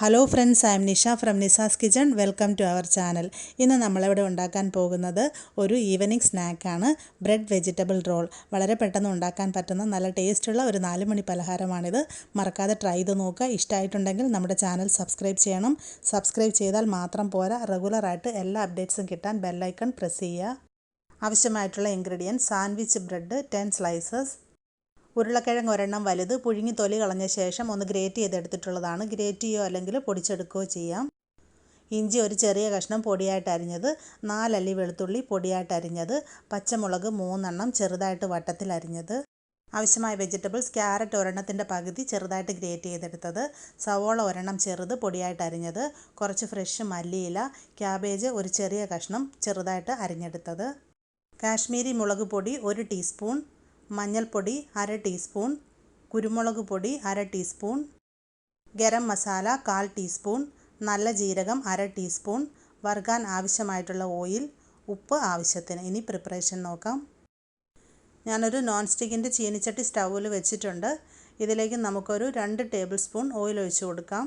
Hello friends, I am Nisha from Nisa's kitchen. Welcome to our channel. ഇന്ന് നമ്മളിവിടെ ഉണ്ടാക്കാൻ പോകുന്നത് ഒരു ഈവനിങ് സ്നാക്കാണ്. Bread vegetable roll. വളരെ പെട്ടെന്ന് ഉണ്ടാക്കാൻ പറ്റുന്ന നല്ല ടേസ്റ്റുള്ള ഒരു 4 മണി പലഹാരമാണിത്. മറക്കാതെ ട്രൈ ചെയ്ത് നോക്കുക. ഇഷ്ടമായിട്ടുണ്ടെങ്കിൽ നമ്മുടെ ചാനൽ സബ്സ്ക്രൈബ് ചെയ്യണം. സബ്സ്ക്രൈബ് ചെയ്താൽ മാത്രം പോരാ, റെഗുലറായിട്ട് എല്ലാ അപ്ഡേറ്റ്സും കിട്ടാൻ ബെല്ലൈക്കൺ പ്രസ് ചെയ്യുക. ആവശ്യമായിട്ടുള്ള ഇൻഗ്രീഡിയൻറ്റ്: സാൻഡ്വിച്ച് ബ്രെഡ് 10 സ്ലൈസസ്, ഉരുളക്കിഴങ്ങ് ഒരെണ്ണം വലുത്, പുഴുങ്ങി തൊലി കളഞ്ഞ ശേഷം ഒന്ന് ഗ്രേറ്റ് ചെയ്തെടുത്തിട്ടുള്ളതാണ്. ഗ്രേറ്റ് ചെയ്യുകയോ അല്ലെങ്കിൽ പൊടിച്ചെടുക്കുകയോ ചെയ്യാം. ഇഞ്ചി ഒരു ചെറിയ കഷ്ണം പൊടിയായിട്ട് അരിഞ്ഞത്, 4 അല്ലി വെളുത്തുള്ളി പൊടിയായിട്ട് അരിഞ്ഞത്, പച്ചമുളക് 3 എണ്ണം ചെറുതായിട്ട് വട്ടത്തിൽ അരിഞ്ഞത്. ആവശ്യമായ വെജിറ്റബിൾസ്: ക്യാരറ്റ് ഒരെണ്ണത്തിൻ്റെ പകുതി ചെറുതായിട്ട് ഗ്രേറ്റ് ചെയ്തെടുത്തത്, സവോള ഒരെണ്ണം ചെറുത് പൊടിയായിട്ട് അരിഞ്ഞത്, കുറച്ച് ഫ്രഷ് മല്ലിയില, ക്യാബേജ് ഒരു ചെറിയ കഷ്ണം ചെറുതായിട്ട് അരിഞ്ഞെടുത്തത്, കാശ്മീരി മുളക് പൊടി 1 ടീസ്പൂൺ, മഞ്ഞൾപ്പൊടി 1/2 ടീസ്പൂൺ, കുരുമുളക് പൊടി 1/2 ടീസ്പൂൺ, ഗരം മസാല 1/4 ടീസ്പൂൺ, നല്ല ജീരകം 1/2 ടീസ്പൂൺ, വറുക്കാൻ ആവശ്യമായിട്ടുള്ള ഓയിൽ, ഉപ്പ് ആവശ്യത്തിന്. ഇനി പ്രിപ്പറേഷൻ നോക്കാം. ഞാനൊരു നോൺ സ്റ്റിക്കിൻ്റെ ചീനിച്ചട്ടി സ്റ്റൗവിൽ വെച്ചിട്ടുണ്ട്. ഇതിലേക്ക് നമുക്കൊരു 2 ടേബിൾ സ്പൂൺ ഓയിൽ ഒഴിച്ച് കൊടുക്കാം.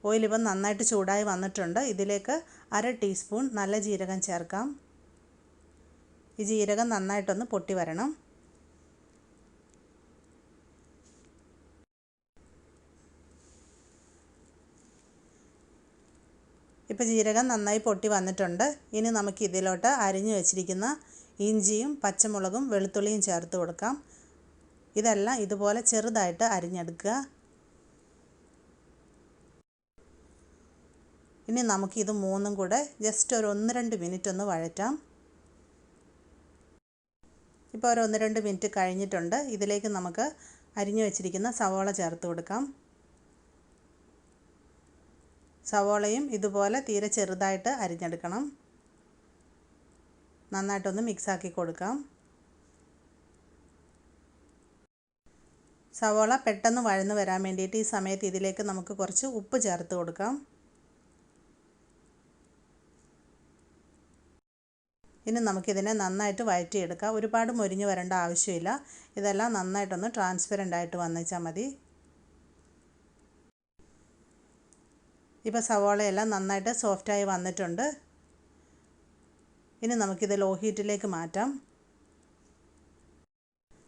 ഓയിൽ ഇപ്പം നന്നായിട്ട് ചൂടായി വന്നിട്ടുണ്ട്. ഇതിലേക്ക് 1/2 ടീസ്പൂൺ നല്ല ജീരകം ചേർക്കാം. ഈ ജീരകം നന്നായിട്ടൊന്ന് പൊട്ടി വരണം. ഇപ്പോൾ ജീരകം നന്നായി പൊട്ടി വന്നിട്ടുണ്ട്. ഇനി നമുക്ക് ഇതിലോട്ട് അരിഞ്ഞു വെച്ചിരിക്കുന്ന ഇഞ്ചിയും പച്ചമുളകും വെളുത്തുള്ളിയും ചേർത്ത് കൊടുക്കാം. ഇതെല്ലാം ഇതുപോലെ ചെറുതായിട്ട് അരിഞ്ഞെടുക്കുക. ഇനി നമുക്കിത് മൂന്നും കൂടെ ജസ്റ്റ് ഒരു 1-2 മിനിറ്റ് ഒന്ന് വഴറ്റാം. ഇപ്പോൾ ഒരു 1-2 മിനിറ്റ് കഴിഞ്ഞിട്ടുണ്ട്. ഇതിലേക്ക് നമുക്ക് അരിഞ്ഞു വെച്ചിരിക്കുന്ന സവോള ചേർത്ത് കൊടുക്കാം. സവോളയും ഇതുപോലെ തീരെ ചെറുതായിട്ട് അരിഞ്ഞെടുക്കണം. നന്നായിട്ടൊന്ന് മിക്സാക്കി കൊടുക്കാം. സവോള പെട്ടെന്ന് വഴന്ന് വരാൻ വേണ്ടിയിട്ട് ഈ സമയത്ത് ഇതിലേക്ക് നമുക്ക് കുറച്ച് ഉപ്പ് ചേർത്ത് കൊടുക്കാം. ഇനി നമുക്കിതിനെ നന്നായിട്ട് വഴറ്റിയെടുക്കാം. ഒരുപാട് മൊരിഞ്ഞ് വരേണ്ട ആവശ്യമില്ല. ഇതെല്ലാം നന്നായിട്ടൊന്ന് ട്രാൻസ്പെറൻ്റ് ആയിട്ട് വന്നേച്ചാൽ മതി. ഇപ്പോൾ സവോളയെല്ലാം നന്നായിട്ട് സോഫ്റ്റായി വന്നിട്ടുണ്ട്. ഇനി നമുക്കിത് ലോ ഹീറ്റിലേക്ക് മാറ്റാം.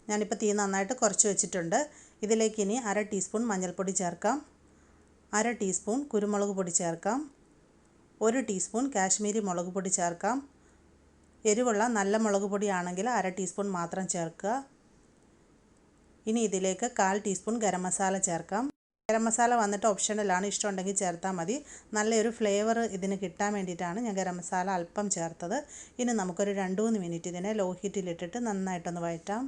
ഞാനിപ്പോൾ തീ നന്നായിട്ട് കുറച്ച് വെച്ചിട്ടുണ്ട്. ഇതിലേക്ക് ഇനി 1/2 ടീസ്പൂൺ മഞ്ഞൾപ്പൊടി ചേർക്കാം, 1/2 ടീസ്പൂൺ കുരുമുളക് പൊടി ചേർക്കാം, 1 ടീസ്പൂൺ കാശ്മീരി മുളക് പൊടി ചേർക്കാം. എരിവുള്ള നല്ല മുളക് പൊടിയാണെങ്കിൽ 1/2 ടീസ്പൂൺ മാത്രം ചേർക്കുക. ഇനി ഇതിലേക്ക് 1/4 ടീസ്പൂൺ ഗരം മസാല ചേർക്കാം. ഗരം മസാല വന്നിട്ട് ഓപ്ഷണലാണ്, ഇഷ്ടമുണ്ടെങ്കിൽ ചേർത്താൽ മതി. നല്ലൊരു ഫ്ലേവർ ഇതിന് കിട്ടാൻ വേണ്ടിയിട്ടാണ് ഞാൻ ഗരം മസാല അല്പം ചേർത്തത്. ഇനി നമുക്കൊരു 2-3 മിനിറ്റ് ഇതിനെ ലോ ഹീറ്റിലിട്ടിട്ട് നന്നായിട്ടൊന്ന് വഴറ്റാം.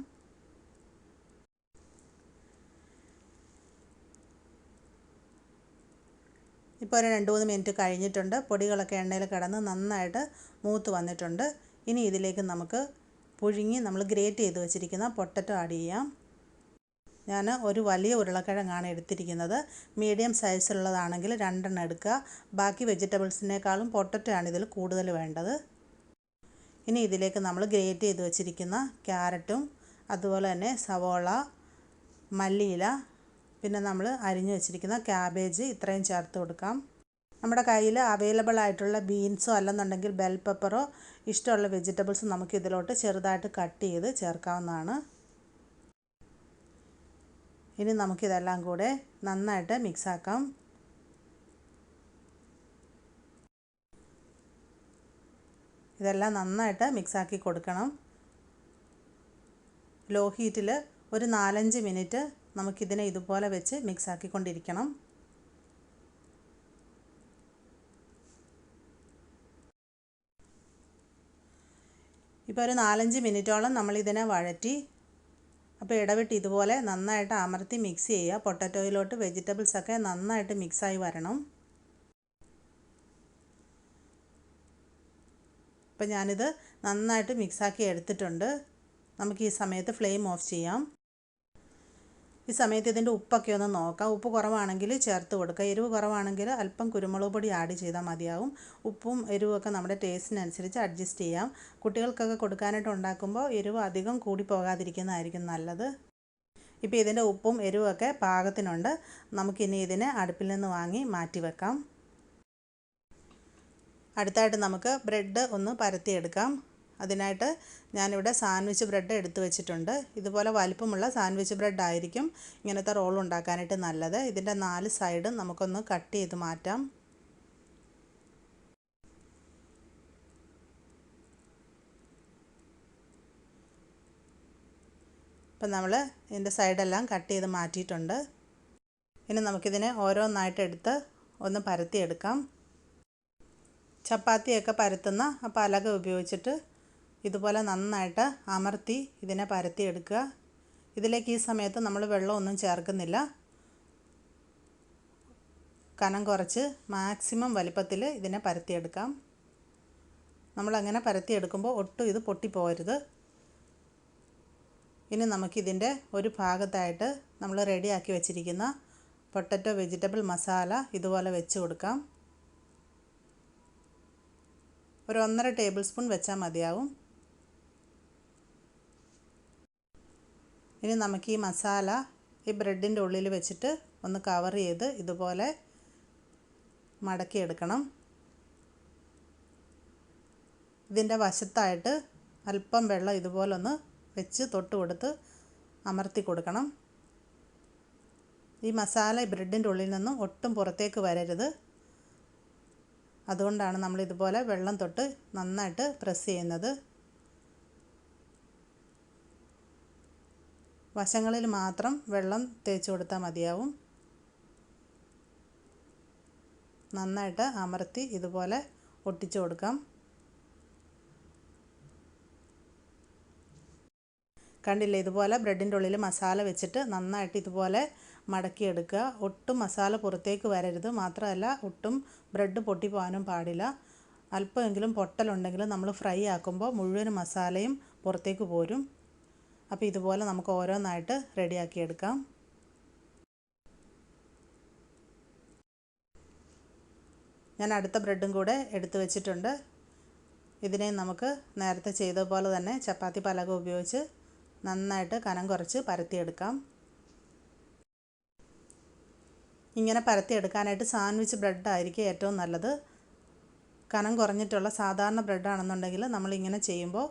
ഇപ്പോൾ ഒരു 2-3 മിനിറ്റ് കഴിഞ്ഞിട്ടുണ്ട്. പൊടികളൊക്കെ എണ്ണയിൽ കിടന്ന് നന്നായിട്ട് മൂത്ത് വന്നിട്ടുണ്ട്. ഇനി ഇതിലേക്ക് നമുക്ക് പുഴുങ്ങി നമ്മൾ ഗ്രേറ്റ് ചെയ്ത് വെച്ചിരിക്കുന്ന പൊട്ടറ്റോ ആഡ് ചെയ്യാം. ഞാൻ ഒരു വലിയ ഉരുളക്കിഴങ്ങാണ് എടുത്തിരിക്കുന്നത്. മീഡിയം സൈസിലുള്ളതാണെങ്കിൽ 2 എണ്ണം എടുക്കുക. ബാക്കി വെജിറ്റബിൾസിനേക്കാളും പൊട്ടറ്റോ ആണ് ഇതിൽ കൂടുതൽ വേണ്ടത്. ഇനി ഇതിലേക്ക് നമ്മൾ ഗ്രേറ്റ് ചെയ്ത് വെച്ചിരിക്കുന്ന ക്യാരറ്റും അതുപോലെ തന്നെ സവോള, മല്ലിയില, പിന്നെ നമ്മൾ അരിഞ്ഞു വെച്ചിരിക്കുന്ന ക്യാബേജ് ഇത്രയും ചേർത്ത് കൊടുക്കാം. നമ്മുടെ കയ്യിൽ അവൈലബിൾ ആയിട്ടുള്ള ബീൻസോ അല്ലെന്നുണ്ടെങ്കിൽ ബെൽ പെപ്പറോ ഇഷ്ടമുള്ള വെജിറ്റബിൾസ് നമുക്ക് ഇതിലോട്ട് ചെറുതായിട്ട് കട്ട് ചെയ്ത് ചേർക്കാവുന്നതാണ്. ഇനി നമുക്കിതെല്ലാം കൂടെ നന്നായിട്ട് മിക്സാക്കാം. ഇതെല്ലാം നന്നായിട്ട് മിക്സാക്കി കൊടുക്കണം. ലോ ഹീറ്റിൽ ഒരു 4-5 മിനിറ്റ് നമുക്കിതിനെ ഇതുപോലെ വെച്ച് മിക്സാക്കിക്കൊണ്ടിരിക്കണം. ഇപ്പോൾ ഒരു 4-5 മിനിറ്റോളം നമ്മളിതിനെ വഴറ്റി. അപ്പോൾ ഇടവിട്ട് ഇതുപോലെ നന്നായിട്ട് അമർത്തി മിക്സ് ചെയ്യുക. പൊട്ടറ്റോയിലോട്ട് വെജിറ്റബിൾസൊക്കെ നന്നായിട്ട് മിക്സായി വരണം. അപ്പോൾ ഞാനിത് നന്നായിട്ട് മിക്സാക്കി എടുത്തിട്ടുണ്ട്. നമുക്ക് ഈ സമയത്ത് ഫ്ലെയിം ഓഫ് ചെയ്യാം. ഈ സമയത്ത് ഇതിൻ്റെ ഉപ്പൊക്കെ ഒന്ന് നോക്കാം. ഉപ്പ് കുറവാണെങ്കിൽ ചേർത്ത് കൊടുക്കുക. എരിവ് കുറവാണെങ്കിൽ അല്പം കുരുമുളക് പൊടി ആഡ് ചെയ്താൽ മതിയാവും. ഉപ്പും എരിവുമൊക്കെ നമ്മുടെ ടേസ്റ്റിനനുസരിച്ച് അഡ്ജസ്റ്റ് ചെയ്യാം. കുട്ടികൾക്കൊക്കെ കൊടുക്കാനായിട്ട് ഉണ്ടാക്കുമ്പോൾ എരിവ് അധികം കൂടി പോകാതിരിക്കുന്നതായിരിക്കും നല്ലത്. ഇപ്പോൾ ഇതിൻ്റെ ഉപ്പും എരിവുമൊക്കെ പാകത്തിനുണ്ട്. നമുക്കിനി ഇതിനെ അടുപ്പിൽ നിന്ന് വാങ്ങി മാറ്റി വെക്കാം. അടുത്തായിട്ട് നമുക്ക് ബ്രെഡ് ഒന്ന് പരത്തിയെടുക്കാം. അതിനായിട്ട് ഞാനിവിടെ സാൻഡ്വിച്ച് ബ്രെഡ് എടുത്തു വെച്ചിട്ടുണ്ട്. ഇതുപോലെ വലിപ്പമുള്ള സാൻഡ്വിച്ച് ബ്രെഡ് ആയിരിക്കും ഇങ്ങനത്തെ റോൾ ഉണ്ടാക്കാനായിട്ട് നല്ലത്. ഇതിൻ്റെ 4 സൈഡും നമുക്കൊന്ന് കട്ട് ചെയ്ത് മാറ്റാം. ഇപ്പം നമ്മൾ ഇതിൻ്റെ സൈഡെല്ലാം കട്ട് ചെയ്ത് മാറ്റിയിട്ടുണ്ട്. ഇനി നമുക്കിതിനെ ഓരോന്നായിട്ട് എടുത്ത് ഒന്ന് പരത്തിയെടുക്കാം. ചപ്പാത്തിയൊക്കെ പരത്തുന്ന ആ പലക ഉപയോഗിച്ചിട്ട് ഇതുപോലെ നന്നായിട്ട് അമർത്തി ഇതിനെ പരത്തിയെടുക്കുക. ഇതിലേക്ക് ഈ സമയത്ത് നമ്മൾ വെള്ളമൊന്നും ചേർക്കുന്നില്ല. കനം കുറച്ച് മാക്സിമം വലിപ്പത്തിൽ ഇതിനെ പരത്തിയെടുക്കാം. നമ്മളങ്ങനെ പരത്തിയെടുക്കുമ്പോൾ ഒട്ടും ഇത് പൊട്ടിപ്പോകരുത്. ഇനി നമുക്കിതിൻ്റെ ഒരു ഭാഗത്തായിട്ട് നമ്മൾ റെഡിയാക്കി വെച്ചിരിക്കുന്ന പൊട്ടറ്റോ വെജിറ്റബിൾ മസാല ഇതുപോലെ വെച്ച് കൊടുക്കാം. ഒരു 1.5 ടേബിൾ സ്പൂൺ വെച്ചാൽ മതിയാവും. ഇനി നമുക്ക് ഈ മസാല ഈ ബ്രെഡിൻ്റെ ഉള്ളിൽ വെച്ചിട്ട് ഒന്ന് കവർ ചെയ്ത് ഇതുപോലെ മടക്കിയെടുക്കണം. ഇതിൻ്റെ വശത്തായിട്ട് അല്പം വെള്ളം ഇതുപോലെ ഒന്ന് വെച്ച് തൊട്ട് കൊടുത്ത് അമർത്തി കൊടുക്കണം. ഈ മസാല ഈ ബ്രെഡിൻ്റെ ഉള്ളിൽ നിന്നും ഒട്ടും പുറത്തേക്ക് വരരുത്. അതുകൊണ്ടാണ് നമ്മൾ ഇതുപോലെ വെള്ളം തൊട്ട് നന്നായിട്ട് പ്രസ് ചെയ്യുന്നത്. വശങ്ങളിൽ മാത്രം വെള്ളം തേച്ച് കൊടുത്താൽ മതിയാവും. നന്നായിട്ട് അമർത്തി ഇതുപോലെ ഒട്ടിച്ചു കൊടുക്കാം. കണ്ടില്ലേ, ഇതുപോലെ ബ്രെഡിൻ്റെ ഉള്ളിൽ മസാല വെച്ചിട്ട് നന്നായിട്ട് ഇതുപോലെ മടക്കിയെടുക്കുക. ഒട്ടും മസാല പുറത്തേക്ക് വരരുത്. മാത്രമല്ല ഒട്ടും ബ്രെഡ് പൊട്ടിപ്പോകാനും പാടില്ല. അല്പമെങ്കിലും പൊട്ടലുണ്ടെങ്കിൽ നമ്മൾ ഫ്രൈ ആക്കുമ്പോൾ മുഴുവൻ മസാലയും പുറത്തേക്ക് പോരും. അപ്പോൾ ഇതുപോലെ നമുക്ക് ഓരോന്നായിട്ട് റെഡിയാക്കിയെടുക്കാം. ഞാൻ അടുത്ത ബ്രെഡും കൂടെ എടുത്തു വെച്ചിട്ടുണ്ട്. ഇതിനെ നമുക്ക് നേരത്തെ ചെയ്തതുപോലെ തന്നെ ചപ്പാത്തി പലക ഉപയോഗിച്ച് നന്നായിട്ട് കനം കുറച്ച് പരത്തിയെടുക്കാം. ഇങ്ങനെ പരത്തിയെടുക്കാനായിട്ട് സാൻഡ്വിച്ച് ബ്രെഡായിരിക്കും ഏറ്റവും നല്ലത്. കനം കുറഞ്ഞിട്ടുള്ള സാധാരണ ബ്രെഡാണെന്നുണ്ടെങ്കിൽ നമ്മളിങ്ങനെ ചെയ്യുമ്പോൾ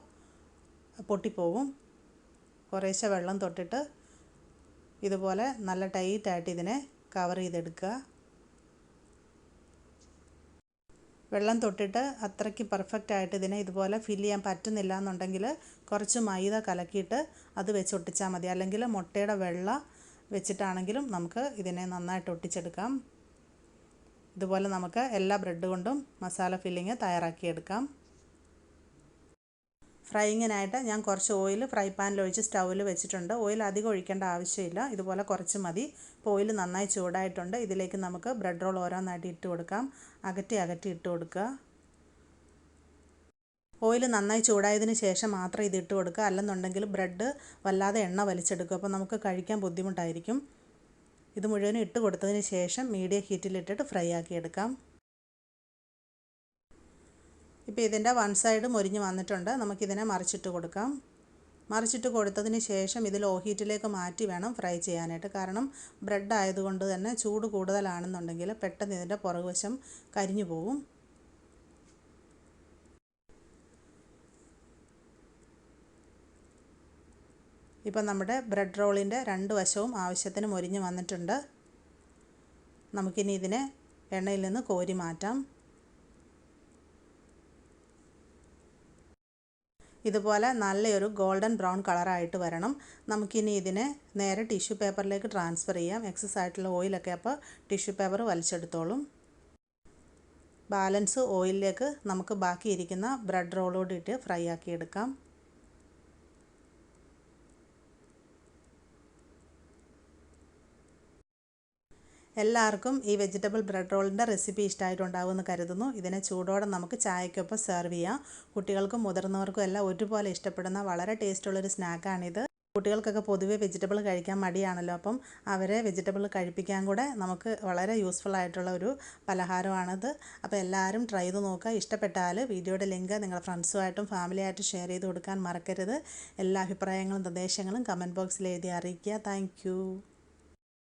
പൊട്ടിപ്പോവും. കുറേശ്ശെ വെള്ളം തൊട്ടിട്ട് ഇതുപോലെ നല്ല ടൈറ്റായിട്ട് ഇതിനെ കവർ ചെയ്തെടുക്കുക. വെള്ളം തൊട്ടിട്ട് അത്രയ്ക്ക് പെർഫെക്റ്റ് ആയിട്ട് ഇതിനെ ഇതുപോലെ ഫില്ല് ചെയ്യാൻ പറ്റുന്നില്ല എന്നുണ്ടെങ്കിൽ കുറച്ച് മൈദ കലക്കിയിട്ട് അത് വെച്ച് ഒട്ടിച്ചാൽ മതി. അല്ലെങ്കിൽ മുട്ടയുടെ വെള്ള വെച്ചിട്ടാണെങ്കിലും നമുക്ക് ഇതിനെ നന്നായിട്ട് ഒട്ടിച്ചെടുക്കാം. ഇതുപോലെ നമുക്ക് എല്ലാ ബ്രെഡ് കൊണ്ടും മസാല ഫില്ലിങ് തയ്യാറാക്കിയെടുക്കാം. ഫ്രൈയിങ്ങിനായിട്ട് ഞാൻ കുറച്ച് ഓയിൽ ഫ്രൈ പാനിൽ ഒഴിച്ച് സ്റ്റൗവിൽ വെച്ചിട്ടുണ്ട്. ഓയിൽ അധികം ഒഴിക്കേണ്ട ആവശ്യമില്ല. ഇതുപോലെ കുറച്ച് മതി. ഇപ്പോൾ ഓയിൽ നന്നായി ചൂടായിട്ടുണ്ട്. ഇതിലേക്ക് നമുക്ക് ബ്രെഡ് റോൾ ഓരോന്നായിട്ട് ഇട്ട് കൊടുക്കാം. അകറ്റി ഇട്ട് കൊടുക്കുക. ഓയിൽ നന്നായി ചൂടായതിന് ശേഷം മാത്രം ഇത് ഇട്ട് കൊടുക്കുക. അല്ലെന്നുണ്ടെങ്കിൽ ബ്രെഡ് വല്ലാതെ എണ്ണ വലിച്ചെടുക്കും. അപ്പോൾ നമുക്ക് കഴിക്കാൻ ബുദ്ധിമുട്ടായിരിക്കും. ഇത് മുഴുവനും ഇട്ട് കൊടുത്തതിന് ശേഷം മീഡിയം ഹീറ്റിലിട്ടിട്ട് ഫ്രൈ ആക്കിയെടുക്കാം. ഇപ്പോൾ ഇതിൻ്റെ വൺ സൈഡ് മൊരിഞ്ഞ് വന്നിട്ടുണ്ട്. നമുക്കിതിനെ മറിച്ചിട്ട് കൊടുക്കാം. മറിച്ചിട്ട് കൊടുത്തതിന് ശേഷം ഇത് ലോ ഹീറ്റിലേക്ക് മാറ്റി വേണം ഫ്രൈ ചെയ്യാനായിട്ട്. കാരണം ബ്രെഡ് ആയതുകൊണ്ട് തന്നെ ചൂട് കൂടുതലാണെന്നുണ്ടെങ്കിൽ പെട്ടെന്ന് ഇതിൻ്റെ പുറകുവശം കരിഞ്ഞു പോകും. ഇപ്പം നമ്മുടെ ബ്രെഡ് റോളിൻ്റെ രണ്ട് വശവും ആവശ്യത്തിന് മൊരിഞ്ഞ് വന്നിട്ടുണ്ട്. നമുക്കിനി ഇതിനെ എണ്ണയിൽ നിന്ന് കോരി മാറ്റാം. ഇതുപോലെ നല്ലൊരു ഗോൾഡൻ ബ്രൗൺ കളറായിട്ട് വരണം. നമുക്കിനി ഇതിനെ നേരെ ടിഷ്യൂ പേപ്പറിലേക്ക് ട്രാൻസ്ഫർ ചെയ്യാം. എക്സസ് ആയിട്ടുള്ള ഓയിലൊക്കെ അപ്പോൾ ടിഷ്യൂ പേപ്പർ വലിച്ചെടുത്തോളും. ബാലൻസ് ഓയിലിലേക്ക് നമുക്ക് ബാക്കിയിരിക്കുന്ന ബ്രെഡ് റോളോട് ഇട്ട് ഫ്രൈ ആക്കിയെടുക്കാം. എല്ലാവർക്കും ഈ വെജിറ്റബിൾ ബ്രെഡ് റോളിൻ്റെ റെസിപ്പി ഇഷ്ടമായിട്ടുണ്ടാകുമെന്ന് കരുതുന്നു. ഇതിനെ ചൂടോടെ നമുക്ക് ചായക്കൊപ്പം സെർവ് ചെയ്യാം. കുട്ടികൾക്കും മുതിർന്നവർക്കും എല്ലാം ഒരുപോലെ ഇഷ്ടപ്പെടുന്ന വളരെ ടേസ്റ്റുള്ളൊരു സ്നാക്കാണിത്. കുട്ടികൾക്കൊക്കെ പൊതുവെ വെജിറ്റബിൾ കഴിക്കാൻ മടിയാണല്ലോ. അപ്പം അവരെ വെജിറ്റബിൾ കഴിപ്പിക്കാൻ കൂടെ നമുക്ക് വളരെ യൂസ്ഫുൾ ആയിട്ടുള്ള ഒരു പലഹാരമാണിത്. അപ്പോൾ എല്ലാവരും ട്രൈ ചെയ്ത് നോക്കുക. ഇഷ്ടപ്പെട്ടാൽ വീഡിയോയുടെ ലിങ്ക് നിങ്ങളുടെ ഫ്രണ്ട്സുമായിട്ടും ഫാമിലിയായിട്ടും ഷെയർ ചെയ്ത് കൊടുക്കാൻ മറക്കരുത്. എല്ലാ അഭിപ്രായങ്ങളും നിർദ്ദേശങ്ങളും കമൻറ്റ് ബോക്സിൽ എഴുതി അറിയിക്കുക. താങ്ക്